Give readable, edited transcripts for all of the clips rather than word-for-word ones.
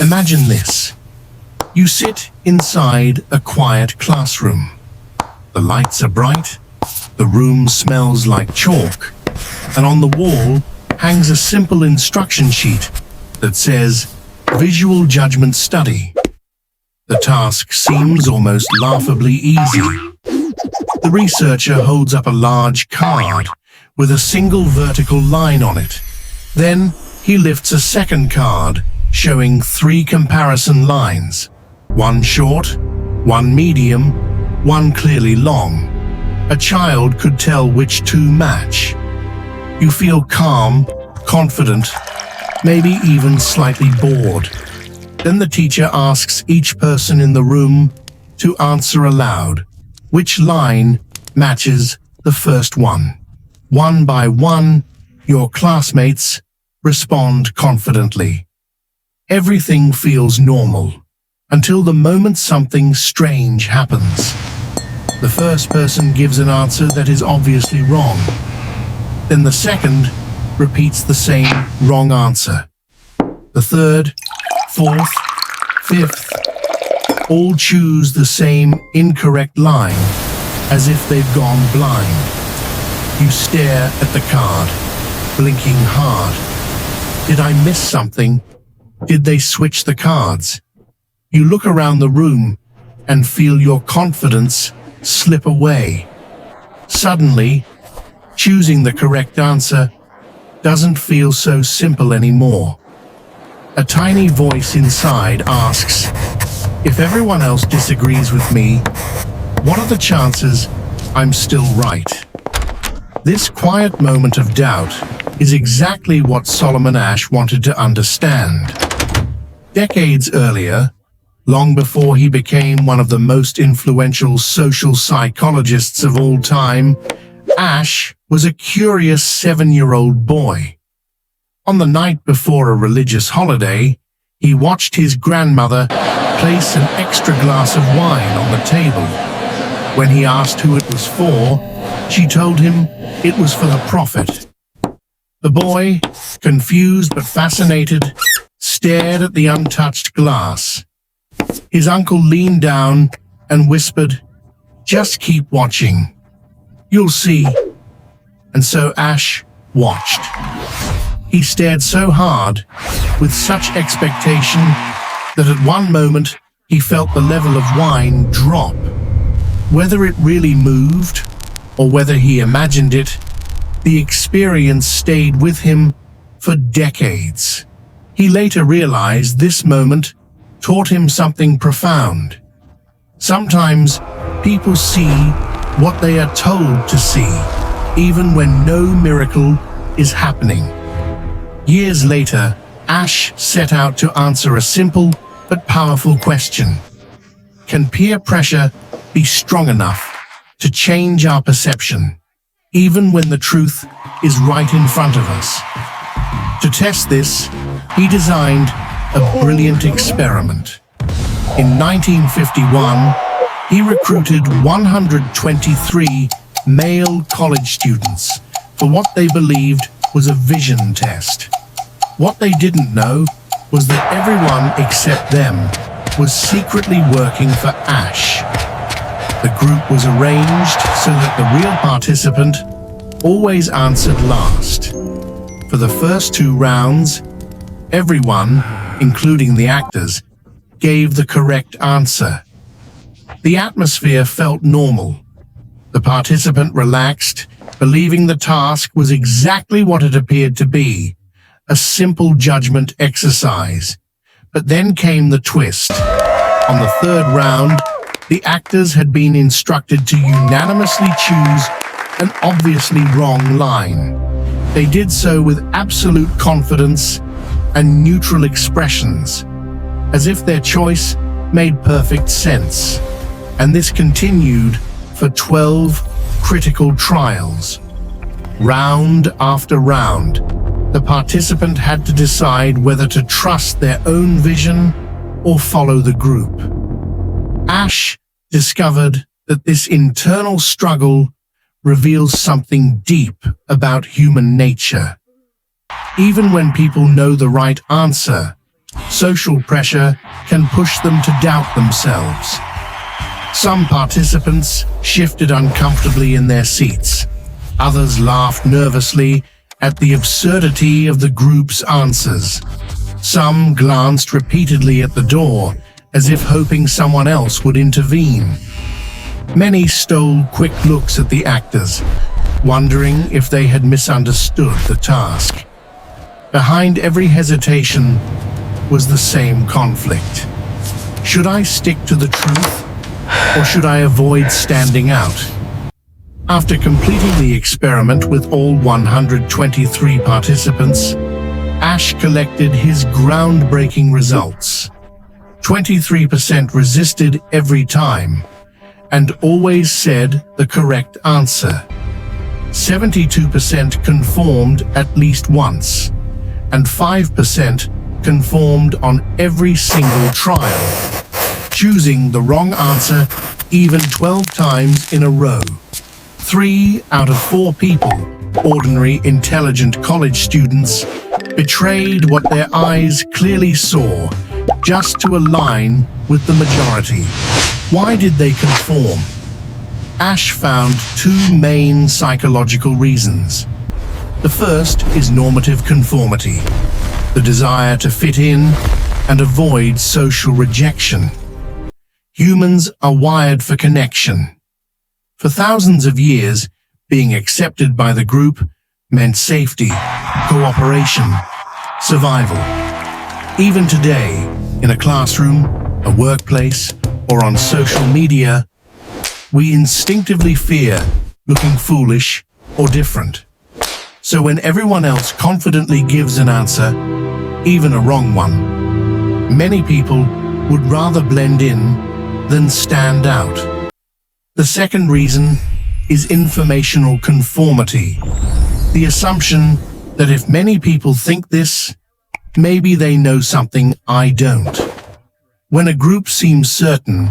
Imagine this. You sit inside a quiet classroom. The lights are bright, the room smells like chalk, and on the wall hangs a simple instruction sheet that says, Visual Judgment Study. The task seems almost laughably easy. The researcher holds up a large card with a single vertical line on it. Then he lifts a second card showing 3 comparison lines. One short, one medium, one clearly long. A child could tell which 2 match. You feel calm, confident, maybe even slightly bored. Then the teacher asks each person in the room to answer aloud which line matches the first one. One by one, your classmates respond confidently. Everything feels normal until the moment something strange happens. The first person gives an answer that is obviously wrong. Then the second repeats the same wrong answer. The third, fourth, fifth, all choose the same incorrect line, as if they've gone blind. You stare at the card, blinking hard. Did I miss something? Did they switch the cards? You look around the room and feel your confidence slip away. Suddenly, choosing the correct answer doesn't feel so simple anymore. A tiny voice inside asks, if everyone else disagrees with me, what are the chances I'm still right? This quiet moment of doubt is exactly what Solomon Asch wanted to understand. Decades earlier, long before he became one of the most influential social psychologists of all time, Asch was a curious 7-year-old boy. On the night before a religious holiday, he watched his grandmother place an extra glass of wine on the table. When he asked who it was for, she told him it was for the prophet. The boy, confused but fascinated, stared at the untouched glass. His uncle leaned down and whispered, "Just keep watching. You'll see." And so Asch watched. He stared so hard, with such expectation, that at one moment he felt the level of wine drop. Whether it really moved, or whether he imagined it, the experience stayed with him for decades. He later realized this moment taught him something profound. Sometimes people see what they are told to see, even when no miracle is happening. Years later, Asch set out to answer a simple but powerful question. Can peer pressure be strong enough to change our perception, even when the truth is right in front of us? To test this, he designed a brilliant experiment. In 1951, he recruited 123 male college students for what they believed was a vision test. What they didn't know was that everyone except them was secretly working for Asch. The group was arranged so that the real participant always answered last. For the first 2 rounds, everyone, including the actors, gave the correct answer. The atmosphere felt normal. The participant relaxed, believing the task was exactly what it appeared to be, a simple judgment exercise. But then came the twist. On the 3rd round, the actors had been instructed to unanimously choose an obviously wrong line. They did so with absolute confidence and neutral expressions, as if their choice made perfect sense. And this continued for 12 critical trials. Round after round, the participant had to decide whether to trust their own vision or follow the group. Asch discovered that this internal struggle reveals something deep about human nature. Even when people know the right answer, Social pressure can push them to doubt themselves. Some participants shifted uncomfortably in their seats. Others laughed nervously at the absurdity of the group's answers. Some glanced repeatedly at the door, as if hoping someone else would intervene. Many stole quick looks at the actors, wondering if they had misunderstood the task. Behind every hesitation was the same conflict. Should I stick to the truth, or should I avoid standing out? After completing the experiment with all 123 participants, Ash collected his groundbreaking results. 23% resisted every time and always said the correct answer. 72% conformed at least once, and 5% conformed on every single trial, choosing the wrong answer even 12 times in a row. 3 out of 4 people, ordinary, intelligent college students, betrayed what their eyes clearly saw, just to align with the majority. Why did they conform? Ash found 2 main psychological reasons. The first is normative conformity, the desire to fit in and avoid social rejection. Humans are wired for connection. For thousands of years, being accepted by the group meant safety, cooperation, survival. Even today, in a classroom, a workplace, or on social media, we instinctively fear looking foolish or different. So when everyone else confidently gives an answer, even a wrong one, many people would rather blend in than stand out. The second reason is informational conformity, the assumption that if many people think this, maybe they know something I don't. When a group seems certain,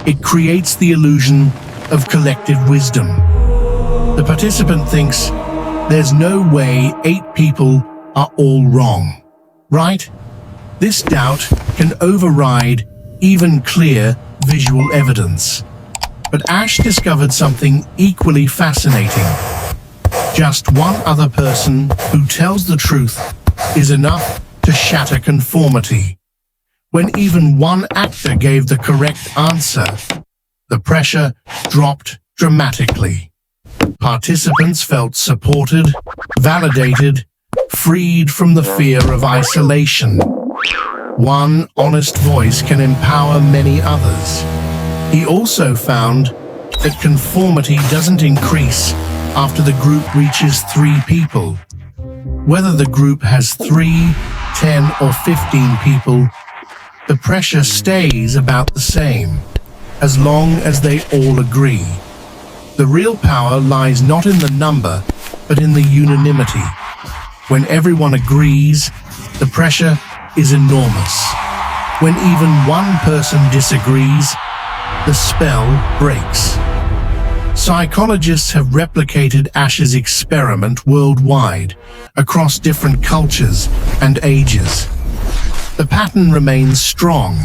it creates the illusion of collective wisdom. The participant thinks, there's no way 8 people are all wrong, right? This doubt can override even clear visual evidence. But Ash discovered something equally fascinating. Just one other person who tells the truth is enough to shatter conformity. When even one actor gave the correct answer, the pressure dropped dramatically. Participants felt supported, validated, freed from the fear of isolation. One honest voice can empower many others. He also found that conformity doesn't increase after the group reaches 3 people. Whether the group has 3, 10, or 15 people, the pressure stays about the same, as long as they all agree. The real power lies not in the number, but in the unanimity. When everyone agrees, the pressure is enormous. When even one person disagrees, the spell breaks. Psychologists have replicated Ash's experiment worldwide, across different cultures and ages. The pattern remains strong.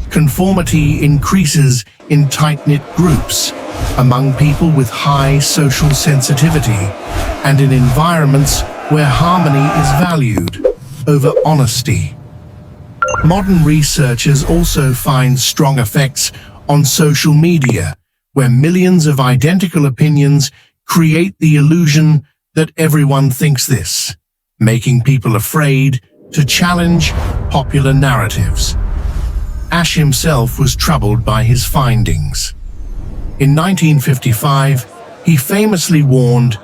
Conformity increases in tight-knit groups, among people with high social sensitivity, and in environments where harmony is valued over honesty. Modern researchers also find strong effects on social media, where millions of identical opinions create the illusion that everyone thinks this, making people afraid to challenge popular narratives. Ash himself was troubled by his findings. In 1955, he famously warned,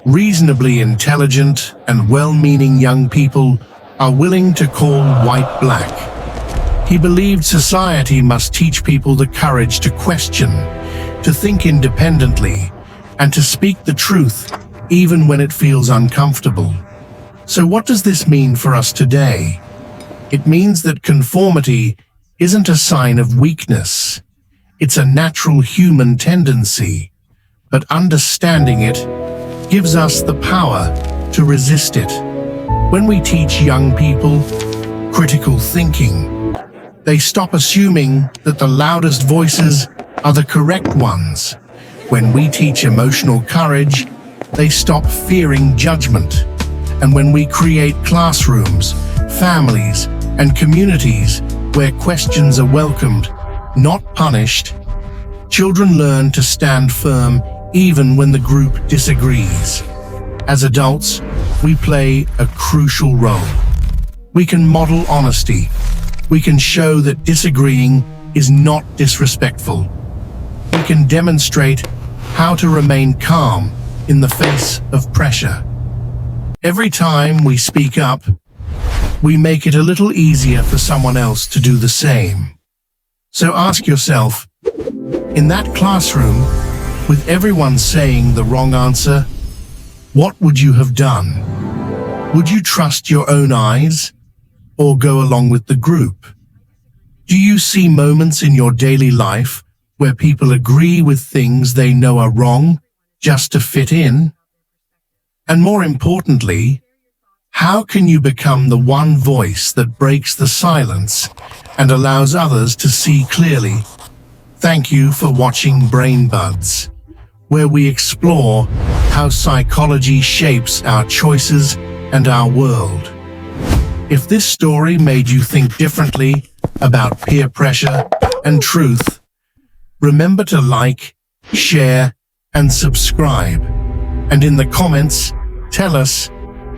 "Reasonably intelligent and well-meaning young people are willing to call white black." He believed society must teach people the courage to question, to think independently, and to speak the truth even when it feels uncomfortable. So what does this mean for us today? It means that conformity isn't a sign of weakness. It's a natural human tendency, but understanding it gives us the power to resist it. When we teach young people, critical thinking. They stop assuming that the loudest voices are the correct ones. When we teach emotional courage, they stop fearing judgment. And when we create classrooms, families, and communities where questions are welcomed, not punished, children learn to stand firm even when the group disagrees. As adults, we play a crucial role. We can model honesty. We can show that disagreeing is not disrespectful. We can demonstrate how to remain calm in the face of pressure. Every time we speak up, we make it a little easier for someone else to do the same. So ask yourself, in that classroom, with everyone saying the wrong answer, what would you have done? Would you trust your own eyes or go along with the group? Do you see moments in your daily life where people agree with things they know are wrong just to fit in? And more importantly, how can you become the one voice that breaks the silence and allows others to see clearly? Thank you for watching Brain Buds, where we explore how psychology shapes our choices and our world. If this story made you think differently about peer pressure and truth, remember to like, share, and subscribe. And in the comments, tell us,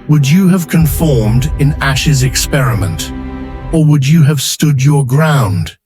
would you have conformed in Ash's experiment? Or would you have stood your ground?